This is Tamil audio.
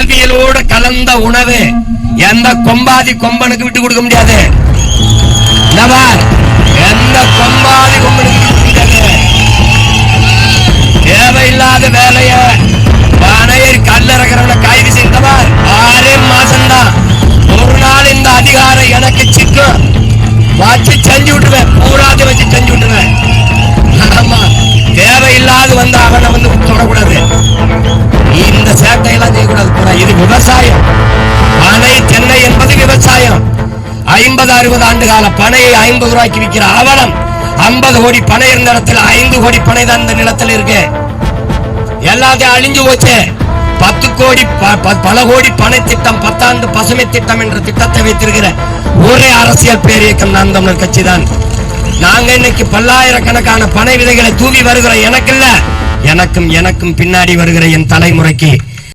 அறிவியலோடு கலந்த உணவு எந்த கொம்பாதி கொம்பனுக்கு விட்டு கொடுக்க முடியாது. எந்த கொம்பாதி கொம்பனுக்கு விட்டு கொடுக்க முடியாது. தேவையில்லாத வேலைய பனையர் கல்லறக்கிறவனை கைது செய்தவர் 6 மாசம்தான். ஒரு நாள் இந்த அதிகாரம் எனக்கு சிக்கும் வச்சு செஞ்சு விட்டுவேன். பூராத வச்சு செஞ்சு விட்டுவேன். ஆமா, தேவையில்லாத வந்து அவனை வந்து தொடக்கூடாது. இந்த சேட்டையெல்லாம் செய்யக்கூடாது. இது விவசாயம். பனை தென்னை என்பது விவசாயம். 50-60 ஆண்டு கால பனையை 50 ரூபாய்க்கு விற்கிற அவலம். 50 கோடி பனை இருந்த இடத்துல 5 கோடி பனை தான் இந்த நிலத்தில் இருக்கு. எல்லாத்தையும் அழிஞ்சு போச்சு. 10 கோடி பல கோடி பனை திட்டம், 10 ஆண்டு பசுமை திட்டம் என்ற திட்டத்தை வைத்திருக்கிற ஒரே அரசியல் பேரியக்கம் நாம் தமிழர் கட்சி தான். நாங்க இன்னைக்கு பல்லாயிரக்கணக்கான பனை விதைகளை தூவி வருகிற எனக்கு இல்ல, எனக்கும் பின்னாடி வருகிற என் தலைமுறைக்கு